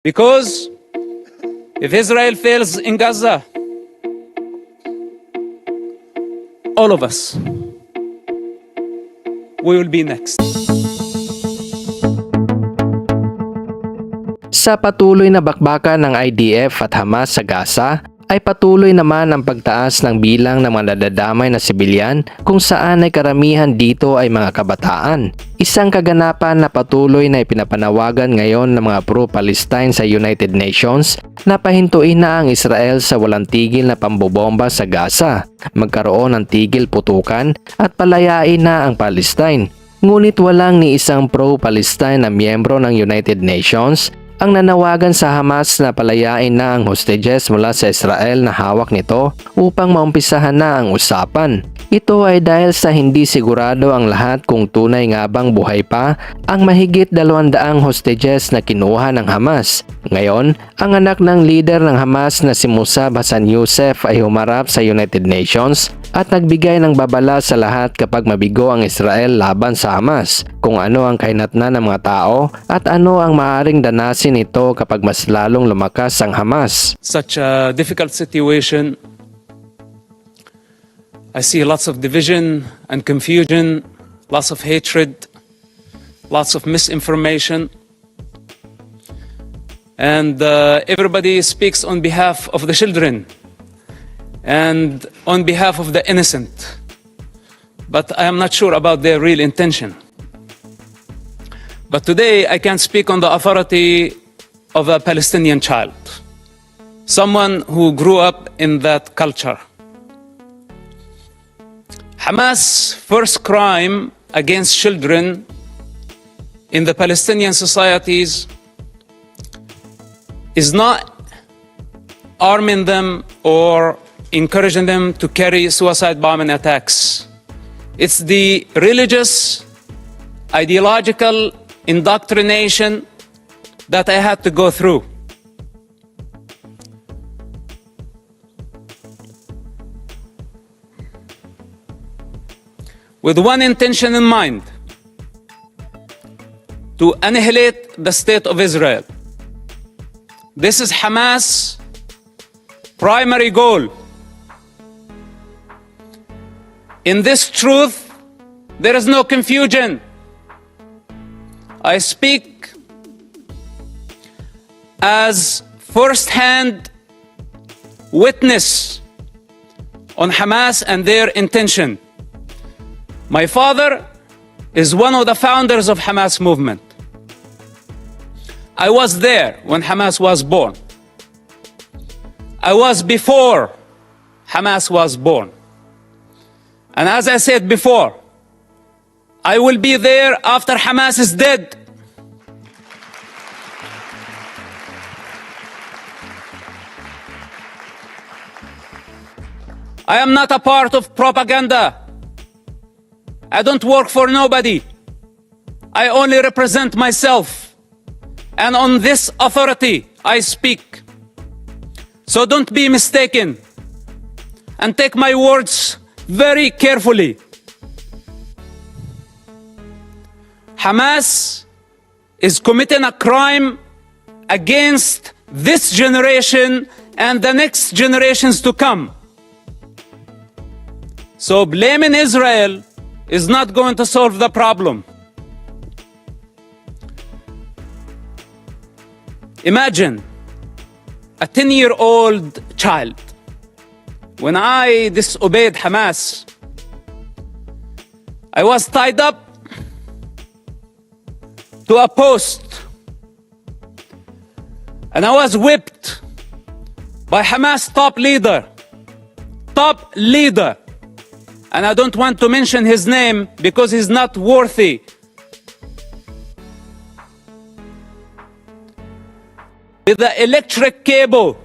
Because if Israel fails in Gaza, all of us, we will be next. Sa patuloy na bakbakan ng IDF at Hamas sa Gaza, ay patuloy naman ang pagtaas ng bilang ng mga nadadamay na sibilyan kung saan ay karamihan dito ay mga kabataan. Isang kaganapan na patuloy na ipinapanawagan ngayon ng mga pro-Palestine sa United Nations na pahintuin na ang Israel sa walang tigil na pambobomba sa Gaza, magkaroon ng tigil putukan at palayain na ang Palestine. Ngunit walang ni isang pro-Palestine na miyembro ng United Nations ang nanawagan sa Hamas na palayain na ang hostages mula sa Israel na hawak nito upang maumpisahan na ang usapan. Ito ay dahil sa hindi sigurado ang lahat kung tunay nga bang buhay pa ang mahigit 200 hostages na kinuha ng Hamas. Ngayon, ang anak ng leader ng Hamas na si Mosab Hassan Yousef ay humarap sa United Nations at nagbigay ng babala sa lahat kapag mabigo ang Israel laban sa Hamas, kung ano ang kahinatnan ng mga tao at ano ang maaaring danasin ito kapag mas lalong lumakas ang Hamas. Such a difficult situation. I see lots of division and confusion, lots of hatred, lots of misinformation. And everybody speaks on behalf of the children and on behalf of the innocent. But I am not sure about their real intention. But today I can speak on the authority of a Palestinian child, someone who grew up in that culture. Hamas' first crime against children in the Palestinian societies is not arming them or encouraging them to carry suicide bombing attacks. It's the religious, ideological indoctrination that I had to go through. With one intention in mind: to annihilate the state of Israel. This is Hamas' primary goal. In this truth, there is no confusion. I speak as first-hand witness on Hamas and their intention. My father is one of the founders of Hamas movement. I was there when Hamas was born. I was before Hamas was born. And as I said before, I will be there after Hamas is dead. I am not a part of propaganda. I don't work for nobody. I only represent myself. And on this authority, I speak. So don't be mistaken. And take my words very carefully. Hamas is committing a crime against this generation and the next generations to come. So blaming Israel is not going to solve the problem. Imagine a 10-year-old child. When I disobeyed Hamas, I was tied up to a post and I was whipped by Hamas top leader. And I don't want to mention his name because he's not worthy. With the electric cable.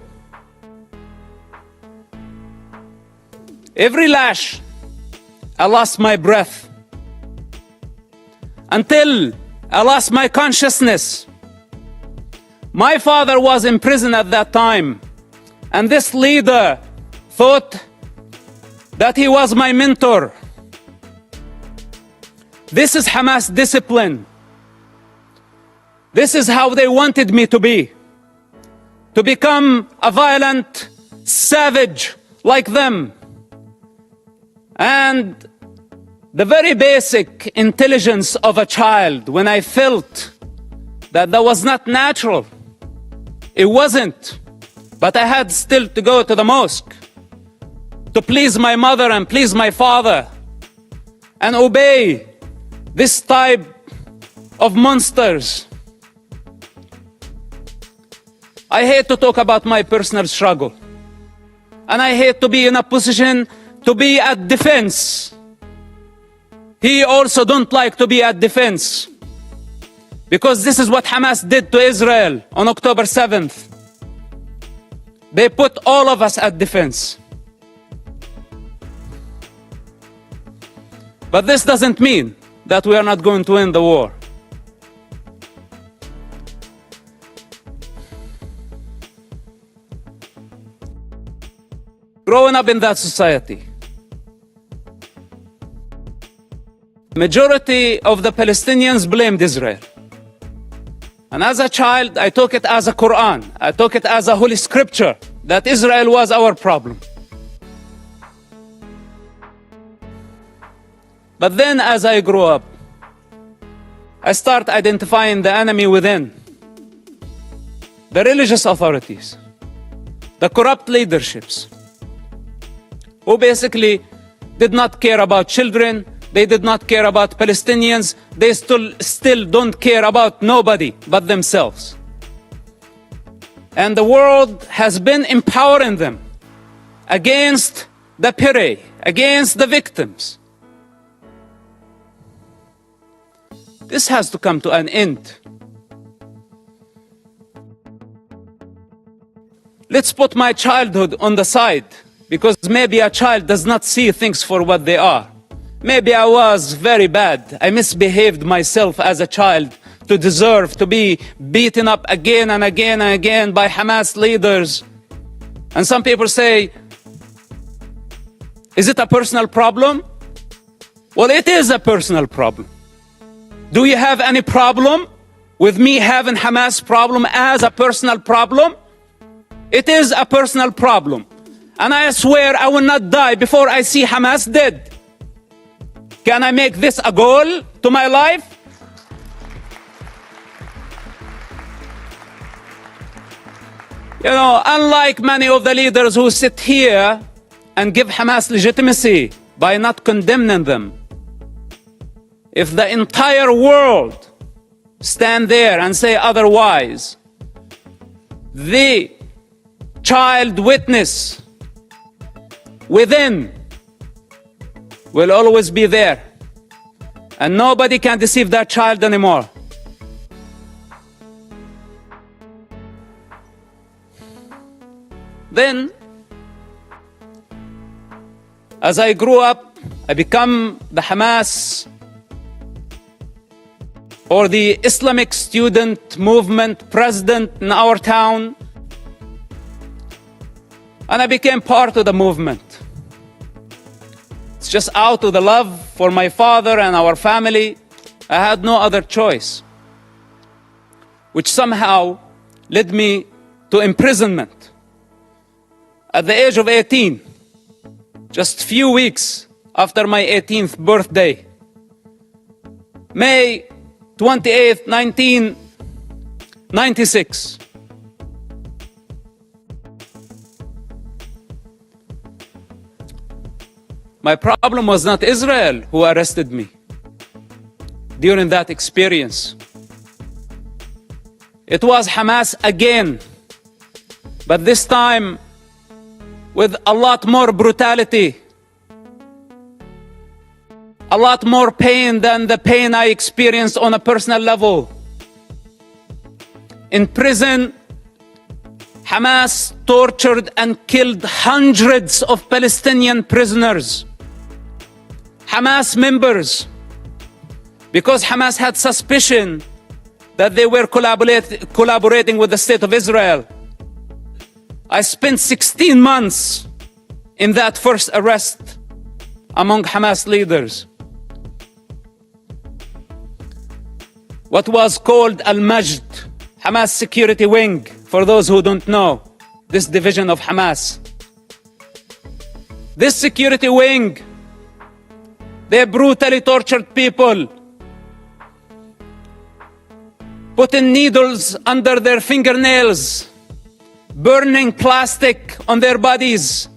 Every lash, I lost my breath. Until I lost my consciousness. My father was in prison at that time. And this leader thought that he was my mentor. This is Hamas discipline. This is how they wanted me to be. to become a violent savage like them. And the very basic intelligence of a child, when I felt that was not natural, it wasn't, but I had still to go to the mosque to please my mother and please my father and obey this type of monsters. I hate to talk about my personal struggle, and I hate to be in a position to be at defense. He also don't like to be at defense, because this is what Hamas did to Israel on October 7th. They put all of us at defense. But this doesn't mean that we are not going to win the war. Growing up in that society, majority of the Palestinians blamed Israel. And as a child, I took it as a Quran. I took it as a holy scripture that Israel was our problem. But then as I grew up, I start identifying the enemy within. The religious authorities, the corrupt leaderships, who basically did not care about children, they did not care about Palestinians, they still don't care about nobody but themselves. And the world has been empowering them against the prey, against the victims. This has to come to an end. Let's put my childhood on the side, because maybe a child does not see things for what they are. Maybe I was very bad. I misbehaved myself as a child to deserve to be beaten up again and again and again by Hamas leaders. And some people say, is it a personal problem? Well, it is a personal problem. Do you have any problem with me having Hamas problem as a personal problem? It is a personal problem. And I swear I will not die before I see Hamas dead. Can I make this a goal to my life? You know, unlike many of the leaders who sit here and give Hamas legitimacy by not condemning them, if the entire world stand there and say otherwise, the child witness within will always be there, and nobody can deceive that child anymore. Then, as I grew up, I become the Hamas or the Islamic student movement president in our town, and I became part of the movement. It's just out of the love for my father and our family. I had no other choice, which somehow led me to imprisonment at the age of 18, just few weeks after my 18th birthday, May 28th, 1996. My problem was not Israel who arrested me during that experience. It was Hamas again, but this time with a lot more brutality, a lot more pain than the pain I experienced on a personal level. In prison, Hamas tortured and killed hundreds of Palestinian prisoners, Hamas members, because Hamas had suspicion that they were collaborating with the state of Israel. I spent 16 months in that first arrest among Hamas leaders. What was called Al-Majd, Hamas security wing. for those who don't know, this division of Hamas. This security wing, they brutally tortured people, putting needles under their fingernails, burning plastic on their bodies,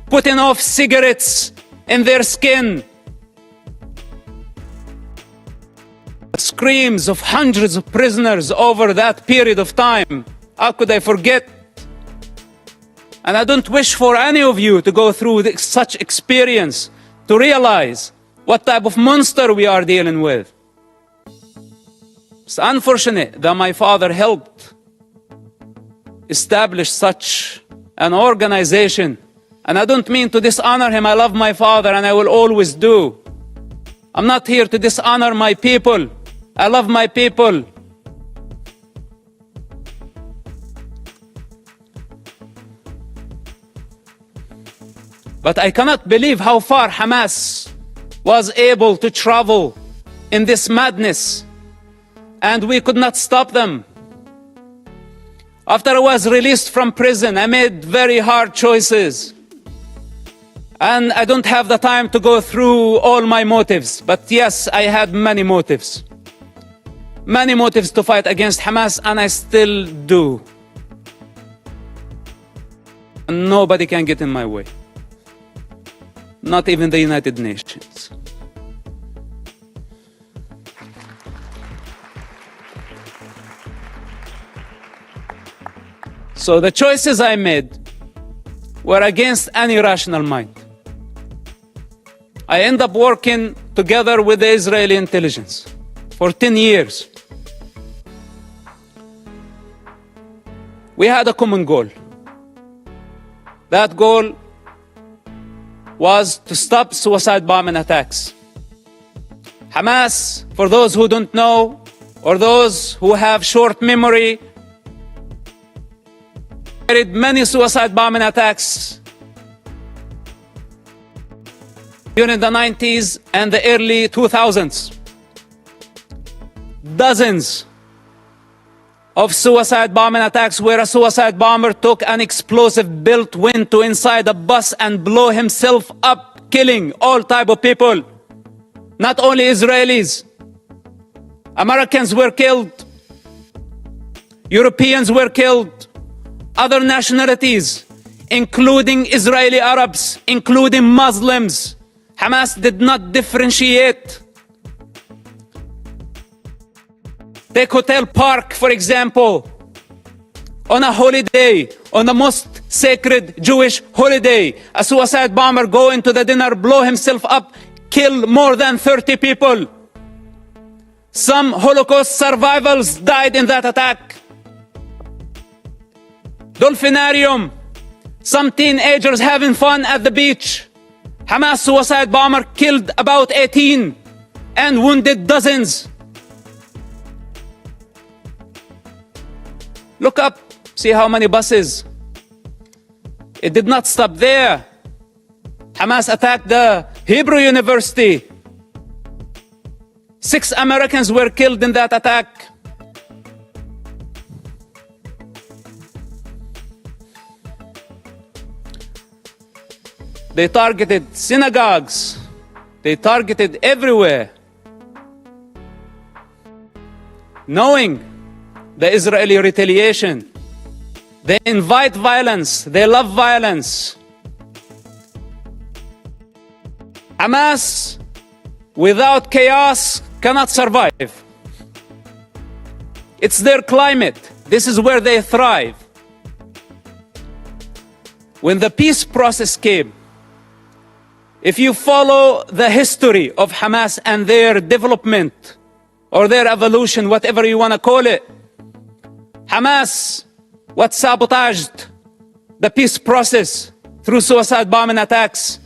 putting off cigarettes in their skin. Screams of hundreds of prisoners over that period of time. How could I forget? And I don't wish for any of you to go through such experience to realize what type of monster we are dealing with. It's unfortunate that my father helped establish such an organization. And I don't mean to dishonor him. I love my father and I will always do. I'm not here to dishonor my people. I love my people. But I cannot believe how far Hamas was able to travel in this madness, and we could not stop them. After I was released from prison, I made very hard choices. And I don't have the time to go through all my motives, but yes, I had many motives. Many motives to fight against Hamas, and I still do. And nobody can get in my way. Not even the United Nations. So the choices I made were against any rational mind. I ended up working together with the Israeli intelligence for 10 years. We had a common goal. That goal was to stop suicide bombing attacks. Hamas, for those who don't know, or those who have short memory, carried many suicide bombing attacks during the 90s and the early 2000s. Dozens of suicide bombing attacks where a suicide bomber took an explosive built went to inside a bus and blow himself up, killing all type of people. Not only Israelis. Americans were killed. Europeans were killed. Other nationalities, including Israeli Arabs, including Muslims. Hamas did not differentiate. Take Hotel Park, for example. On a holiday, on the most sacred Jewish holiday, a suicide bomber go into the dinner, blow himself up, kill more than 30 people. Some Holocaust survivors died in that attack. Dolphinarium, some teenagers having fun at the beach. Hamas suicide bomber killed about 18 and wounded dozens. Look up, see how many buses. It did not stop there. Hamas attacked the Hebrew University. 6 Americans were killed in that attack. They targeted synagogues. They targeted everywhere. Knowing the Israeli retaliation, they invite violence, they love violence. Hamas, without chaos, cannot survive. It's their climate. This is where they thrive. When the peace process came, if you follow the history of Hamas and their development or their evolution, whatever you want to call it, Hamas, what sabotaged the peace process through suicide bombing attacks.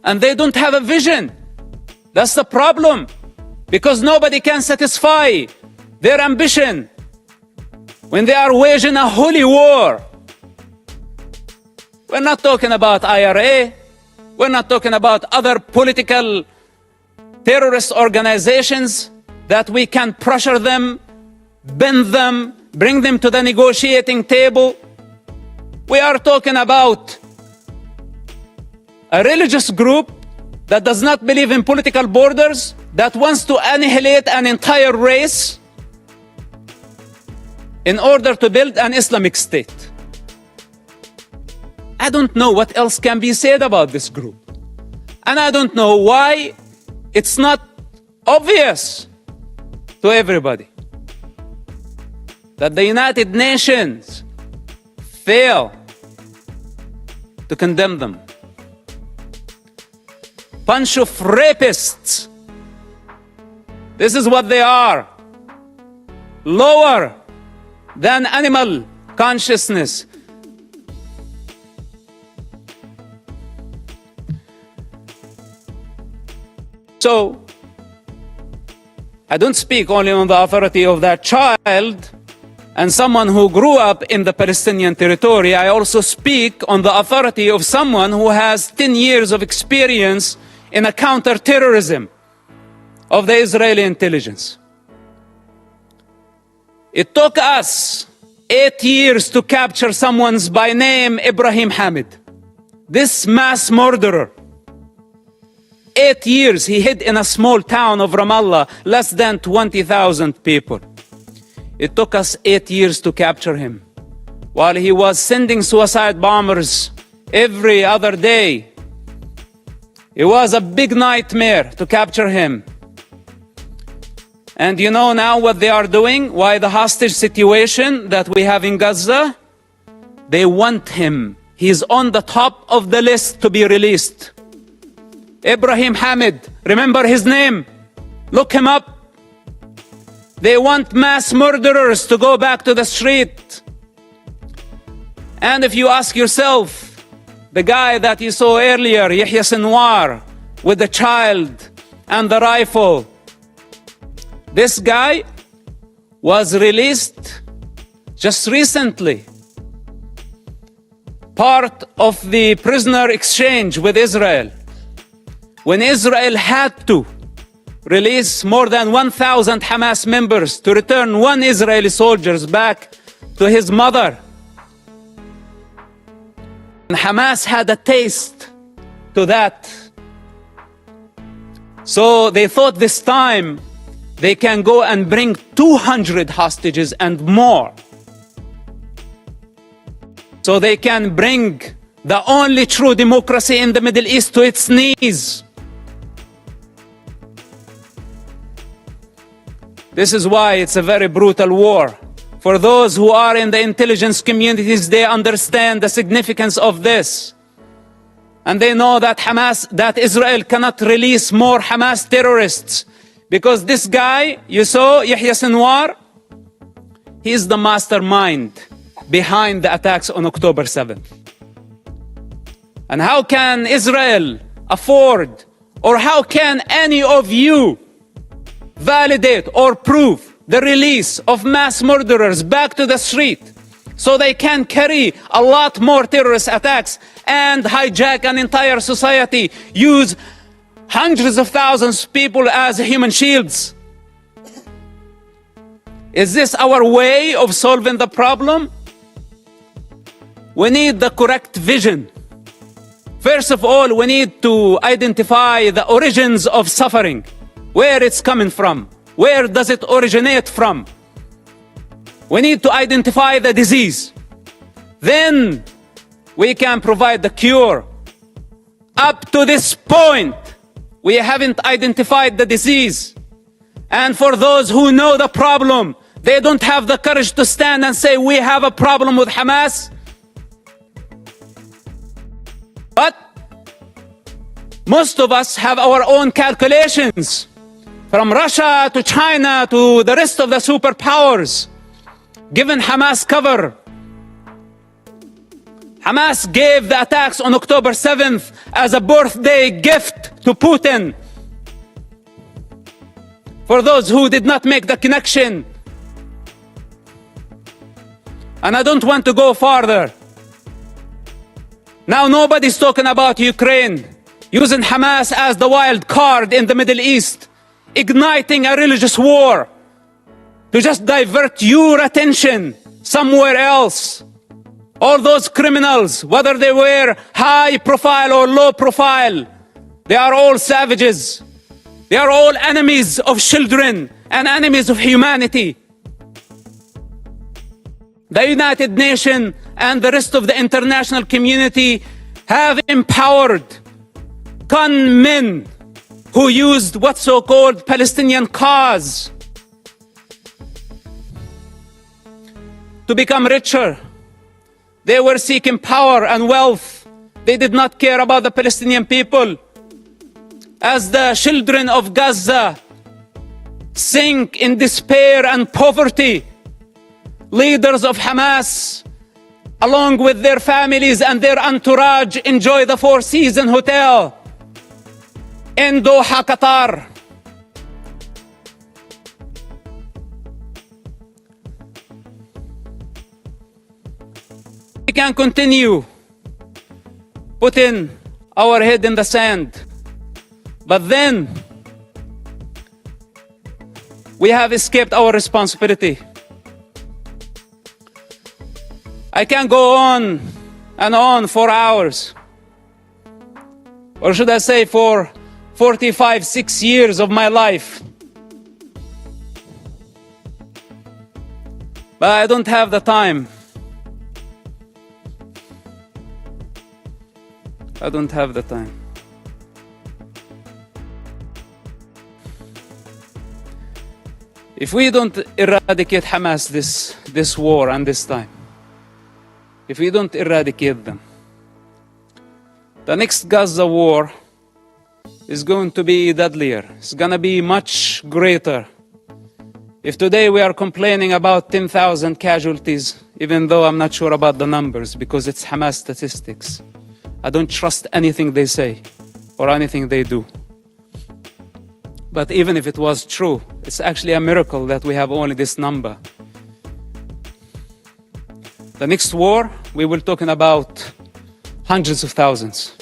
And they don't have a vision. That's the problem. Because nobody can satisfy their ambition when they are waging a holy war. We're not talking about IRA. We're not talking about other political terrorist organizations that we can pressure them, bend them, bring them to the negotiating table. We are talking about a religious group that does not believe in political borders, that wants to annihilate an entire race in order to build an Islamic State. I don't know what else can be said about this group. And I don't know why it's not obvious to everybody that the United Nations fail to condemn them. Bunch of rapists. This is what they are. Lower than animal consciousness. So, I don't speak only on the authority of that child and someone who grew up in the Palestinian territory. I also speak on the authority of someone who has 10 years of experience in a counter-terrorism of the Israeli intelligence. It took us 8 years to capture someone by name Ibrahim Hamid, this mass murderer. 8 years he hid in a small town of Ramallah, less than 20,000 people. It took us 8 years to capture him, while he was sending suicide bombers every other day. It was a big nightmare to capture him. And you know now what they are doing? Why the hostage situation that we have in Gaza? They want him. He's on the top of the list to be released. Ibrahim Hamid, remember his name? Look him up. They want mass murderers to go back to the street. And if you ask yourself, the guy that you saw earlier, Yahya Sinwar, with the child and the rifle, this guy was released just recently, part of the prisoner exchange with Israel, when Israel had to release more than 1,000 Hamas members to return one Israeli soldier back to his mother. And Hamas had a taste to that. So they thought this time they can go and bring 200 hostages and more. So they can bring the only true democracy in the Middle East to its knees. This is why it's a very brutal war. For those who are in the intelligence communities, they understand the significance of this. And they know that that Israel cannot release more Hamas terrorists. Because this guy, you saw, Yahya Sinwar, he is the mastermind behind the attacks on October 7th. And how can Israel afford, or how can any of you validate or prove the release of mass murderers back to the street so they can carry a lot more terrorist attacks and hijack an entire society, use hundreds of thousands of people as human shields? Is this our way of solving the problem? We need the correct vision. First of all, we need to identify the origins of suffering, where it's coming from. Where does it originate from? We need to identify the disease. Then we can provide the cure. Up to this point, we haven't identified the disease. And for those who know the problem, they don't have the courage to stand and say, we have a problem with Hamas. But most of us have our own calculations. From Russia to China to the rest of the superpowers, given Hamas cover. Hamas gave the attacks on October 7th as a birthday gift to Putin. For those who did not make the connection. And I don't want to go farther. Now nobody's talking about Ukraine. using Hamas as the wild card in the Middle East, igniting a religious war to just divert your attention somewhere else. All those criminals, whether they were high profile or low profile, they are all savages. They are all enemies of children and enemies of humanity. The United Nations and the rest of the international community have empowered con men who used what's so-called Palestinian cause to become richer. They were seeking power and wealth. They did not care about the Palestinian people. As the children of Gaza sink in despair and poverty, leaders of Hamas, along with their families and their entourage, enjoy the Four Seasons Hotel in Doha, Qatar. We can continue putting our head in the sand, but then we have escaped our responsibility. I can go on and on for hours, or should I say for 46 years of my life. But I don't have the time. I don't have the time. If we don't eradicate Hamas this war and this time, if we don't eradicate them, the next Gaza war is going to be deadlier. It's going to be much greater. If today we are complaining about 10,000 casualties, even though I'm not sure about the numbers because it's Hamas statistics, I don't trust anything they say or anything they do. But even if it was true, it's actually a miracle that we have only this number. The next war, we will talking about hundreds of thousands.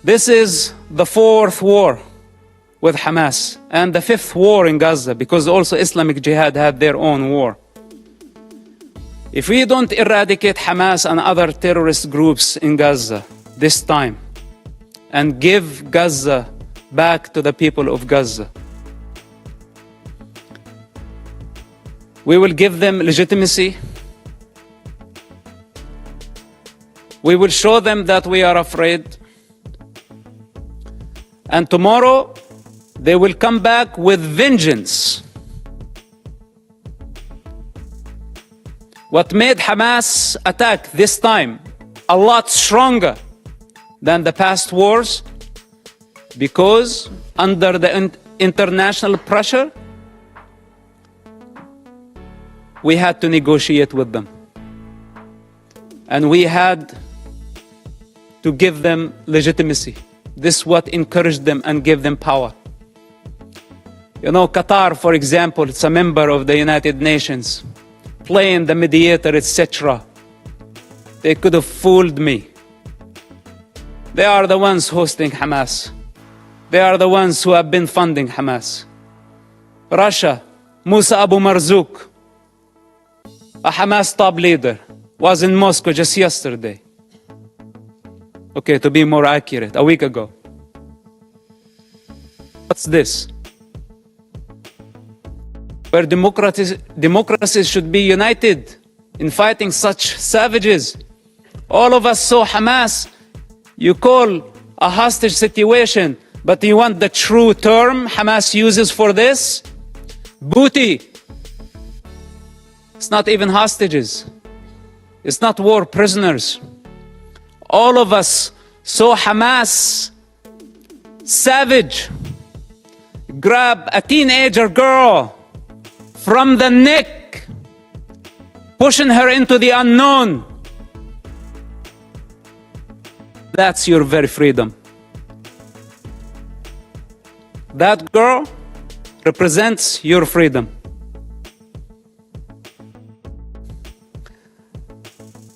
This is the fourth war with Hamas and the fifth war in Gaza, because also Islamic Jihad had their own war. If we don't eradicate Hamas and other terrorist groups in Gaza this time and give Gaza back to the people of Gaza, we will give them legitimacy. We will show them that we are afraid. And tomorrow, they will come back with vengeance. What made Hamas attack this time a lot stronger than the past wars, because under the international pressure, we had to negotiate with them. And we had to give them legitimacy. This is what encouraged them and gave them power. You know, Qatar, for example, it's a member of the United Nations, playing the mediator, etc. They could have fooled me. They are the ones hosting Hamas. They are the ones who have been funding Hamas. Russia, Musa Abu Marzouk, a Hamas top leader, was in Moscow just yesterday. Okay, to be more accurate, a week ago. What's this? Where democracies should be united in fighting such savages. All of us saw Hamas, you call a hostage situation, but you want the true term Hamas uses for this? Booty. It's not even hostages. It's not war prisoners. All of us saw Hamas, savage, grab a teenager girl from the neck, pushing her into the unknown. That's your very freedom. That girl represents your freedom.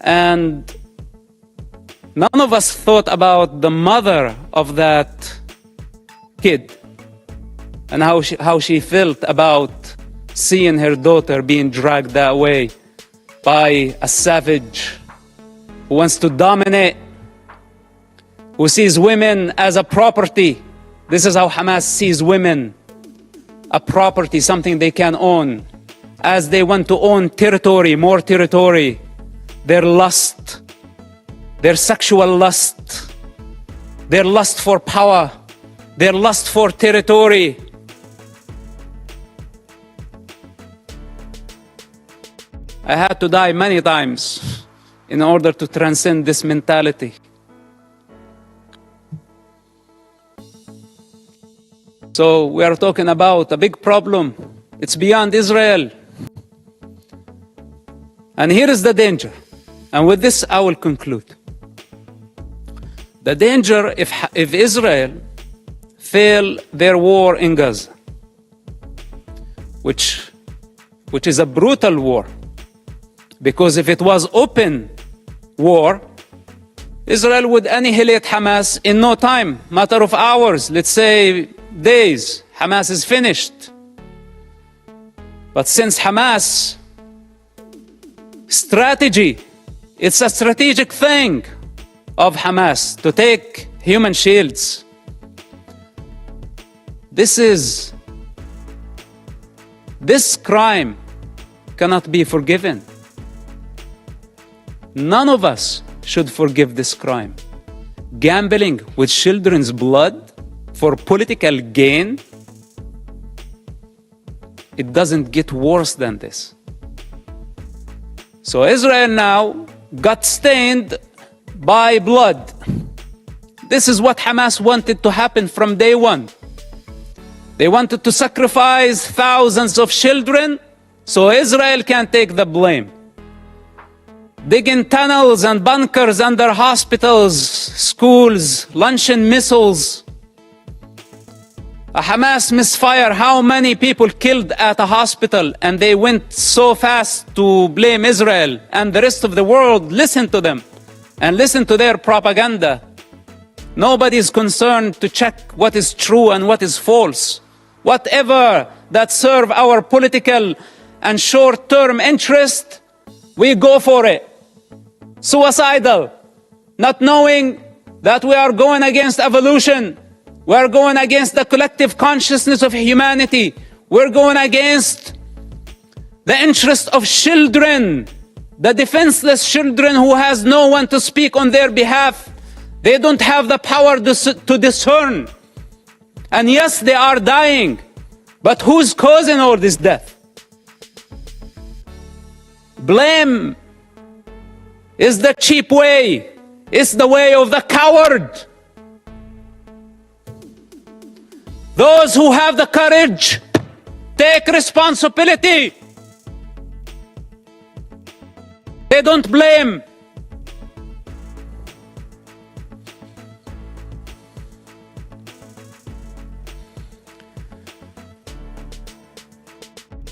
And None of us thought about the mother of that kid and how she felt about seeing her daughter being dragged that way by a savage who wants to dominate, who sees women as a property. This is how Hamas sees women, a property, something they can own. As they want to own territory, more territory, their lust, their sexual lust, their lust for power, their lust for territory. I had to die many times in order to transcend this mentality. So we are talking about a big problem. It's beyond Israel. And here is the danger. And with this, I will conclude. The danger if Israel fail their war in Gaza, which is a brutal war. Because if it was open war, Israel would annihilate Hamas in no time, matter of hours, let's say days. Hamas is finished. But since Hamas strategy, it's a strategic thing of Hamas to take human shields. This crime cannot be forgiven. None of us should forgive this crime. Gambling with children's blood for political gain, it doesn't get worse than this. So Israel now got stained by blood. This is what Hamas wanted to happen from day one. They wanted to sacrifice thousands of children so Israel can take the blame. Digging tunnels and bunkers under hospitals, schools, launching missiles. A Hamas misfire, how many people killed at a hospital, and they went so fast to blame Israel, and the rest of the world listened to them and listened to their propaganda. Nobody is concerned to check what is true and what is false. Whatever that serve our political and short-term interest, we go for it. Suicidal, not knowing that we are going against evolution. We are going against the collective consciousness of humanity. We're going against the interest of children, the defenseless children who has no one to speak on their behalf. They don't have the power to discern. And yes, they are dying. But who's causing all this death? Blame is the cheap way. It's the way of the coward. Those who have the courage, take responsibility. They don't blame.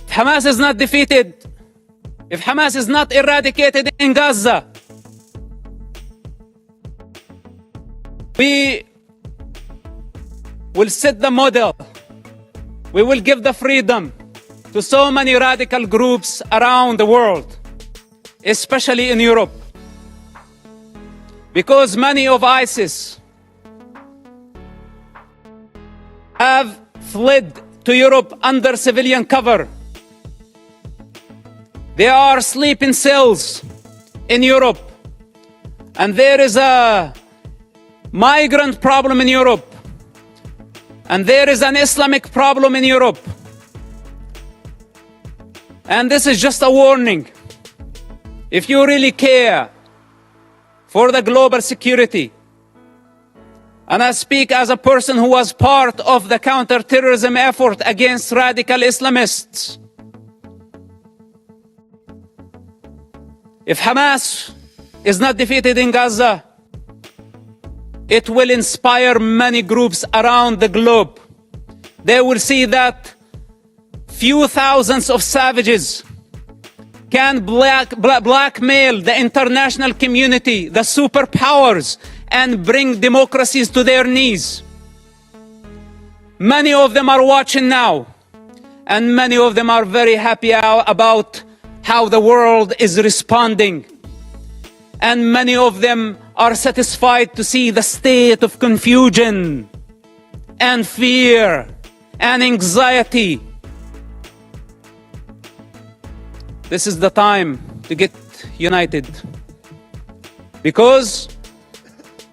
If Hamas is not defeated, if Hamas is not eradicated in Gaza, we will set the model. We will give the freedom to so many radical groups around the world, especially in Europe. Because many of ISIS have fled to Europe under civilian cover. They are sleeping cells in Europe. And there is a migrant problem in Europe. And there is an Islamic problem in Europe. And this is just a warning. If you really care for the global security, and I speak as a person who was part of the counter-terrorism effort against radical Islamists, if Hamas is not defeated in Gaza, it will inspire many groups around the globe. They will see that few thousands of savages can blackmail the international community, the superpowers, and bring democracies to their knees. Many of them are watching now, and many of them are very happy about how the world is responding. And many of them are satisfied to see the state of confusion and fear and anxiety. This is the time to get united. Because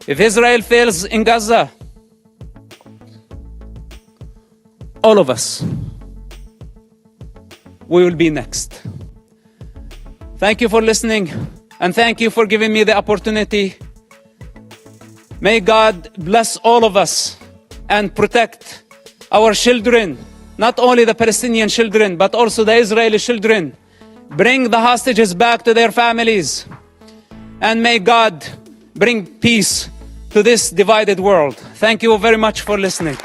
if Israel fails in Gaza, all of us, we will be next. Thank you for listening, and thank you for giving me the opportunity. May God bless all of us and protect our children, not only the Palestinian children, but also the Israeli children. Bring the hostages back to their families. And may God bring peace to this divided world. Thank you very much for listening.